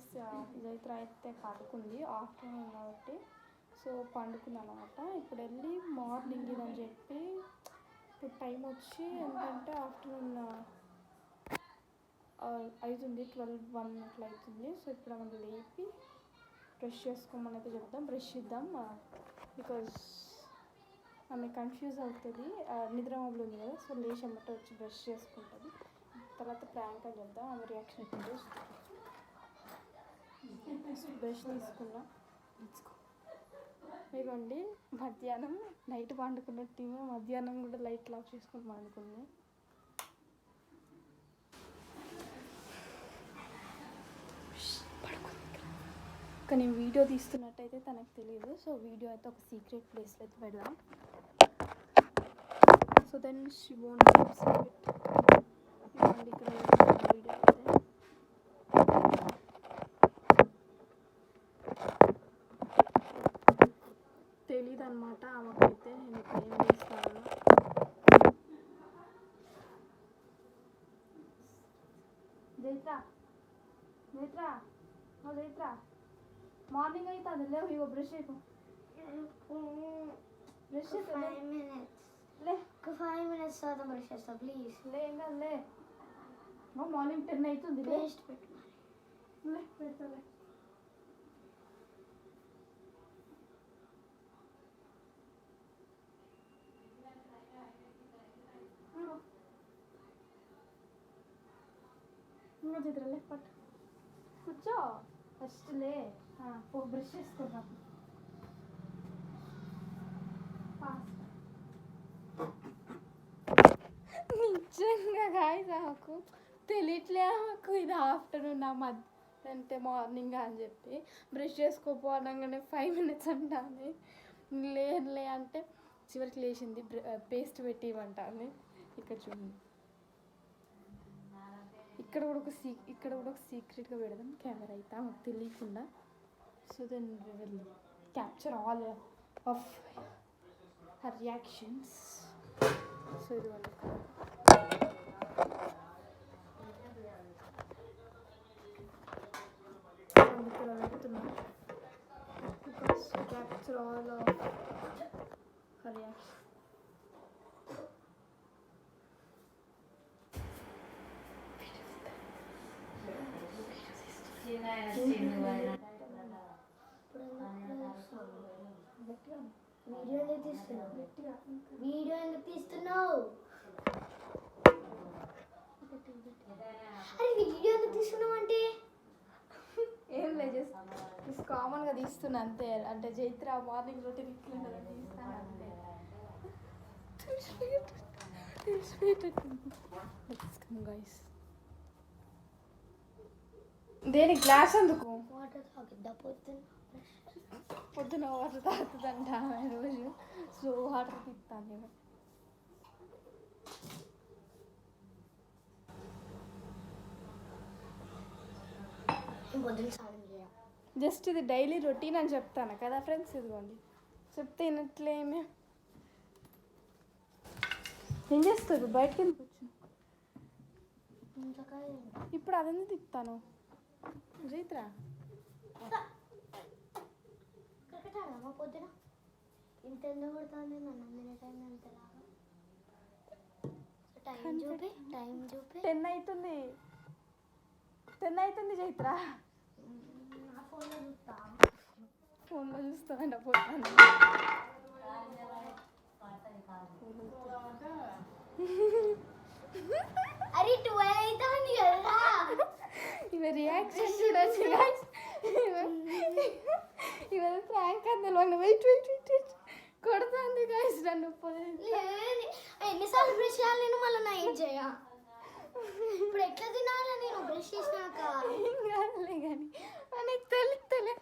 Guys జైత్ర అయితే పడుకుంది afternoon కాబట్టి. సో పండుకుంది అనమాట. ఇప్పుడు వెళ్ళి మార్నింగ్ ఇదని చెప్పి ఇప్పుడు టైం వచ్చి ఏంటంటే ఆఫ్టర్నూన్ అవుతుంది 12-1 అట్లా అవుతుంది. సో ఇప్పుడు మనం లేపి బ్రష్ చేసుకోమని అయితే చెప్దాం. బ్రష్ ఇద్దాం బికాజ్ ఆమె కన్ఫ్యూజ్ అవుతుంది. నిద్ర మొబైల్ ఉంది కదా, సో లేచి అమ్మట వచ్చి బ్రష్ చేసుకుంటుంది. తర్వాత ప్రాంక్ అని చెప్దాం. ఆమె రియాక్షన్ అవుతుంది. బ్రష్ తీసుకున్నా ఇదిగోండి. మధ్యాహ్నం నైట్ పండుకున్నట్టు మధ్యాహ్నం కూడా లైట్లు ఆఫ్ చేసుకుని పండుకుంది. కానీ వీడియో తీస్తున్నట్టయితే తనకు తెలియదు. సో వీడియో అయితే ఒక సీక్రెట్ ప్లేస్లో అయితే పెడదాం. So then she won't secret. ఇక్కడ వీడియో అయితే తెలీదు అనమాట ఆమెకైతే. నేను ఇప్పుడు ఏం చేస్తాను. జైత్ర జైత్ర జైత్ర మార్నింగ్ అయితే అది లేవు. ఇగో బ్రష్ అయిపో. బ్రష్ లే 5 minutes తర్వాత బ్రష్ చేస్తా ప్లీజ్. లే ఇంకా లే. మార్నింగ్ 10 అవుతుంది. పేస్ట్ పెట్టు లే పెడతాలే. ఇంకా చిత్రలే పట్టు కూర్చో ఫస్ట్ లే. బ్రష్ చేసుకున్నాం నిజంగా గాయస్ నాకు తెలియట్లే. నాకు ఇది ఆఫ్టర్నూన్ అంటే మార్నింగ్ అని చెప్పి బ్రష్ చేసుకోపోవడంగానే 5 minutes అంటాను. లే అంటే చివరికి లేచింది. పేస్ట్ పెట్టి ఇవ్వంటాను. ఇక్కడ చూడండి. ఇక్కడ కూడా ఒక సీక్రెట్గా పెడదాం కెమెరా అయితే మాకు తెలియకుండా. So then we will capture all of her reactions. So ఇది వాళ్ళకి ఇక్కడ పెడుతున్నాం because capture all of her reaction. Video ఎందుకు తీస్తున్నావు? అరే వీడియో ఎందుకు తీస్తున్నావు అంటే ఏం లేదు, జస్ట్ కామన్గా తీస్తున్నా అంతే. అంటే జైత్ర మార్నింగ్ రొటీన్ ఇట్లా తీస్తాను అంతే. గైస్ దేని గ్లాస్ ఎందుకు? వాటర్ తాగిద్దా పొద్దున వాటర్ తాగుతుందంట రోజు. సో వాటర్ తీస్తాను నేను. జస్ట్ ఇది డైలీ రొటీన్ అని చెప్తాను కదా ఫ్రెండ్స్. ఇదిగోండి చెప్తే వినట్లేమే. ఏం చేస్తారు బయటకి ఎందుకు వచ్చి? ఇప్పుడు అదన్నీ తిప్పుతాను జైత్ర. పొద్దున ఇంత ఎందుకు కొడుతుంది? నన్ను అందిన టైం ఎంతలాగా టైం చూపి 10 అవుతుంది. 10 అవుతుంది జైత్ర. ఫోన్లో చూస్తానంట పోతాను. అరే 12 అవుతుంది కదా. ఇవి రియాక్షన్ చూడొచ్చు గైస్. ఇవాళ ప్రాంక్ అందులో వెయిట్ కొడుతుంది గైస్ నన్ను. ఎన్నిసార్లు బ్రష్ చేయాలి నేను? మళ్ళీ నైట్ చేయ. ఇప్పుడు ఎట్లా తినాలి నేను బ్రష్ చేసినాక? ఏం కాదులే కానీ నీకు తెలుస్తలే.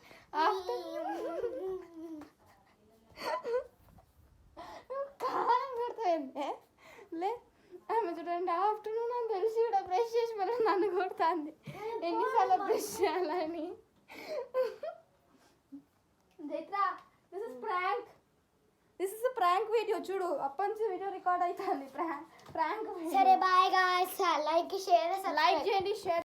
కాలం కొడుతుంది లే. ఆమె చూడండి ఆఫ్టర్నూన్ అని తెలిసి కూడా బ్రష్ చేసి మళ్ళీ నన్ను కొడుతుంది. ఎన్నిసార్లు బ్రష్ చేయాలని. జైత్ర దిస్ ఇస్ ప్రాంక్ వీడియో. చూడు అప్పటి వీడియో రికార్డ్ అవుతుంది. ప్రాంక్. సరే బాయ్ గాయ్స్. లైక్ చేయండి, షేర్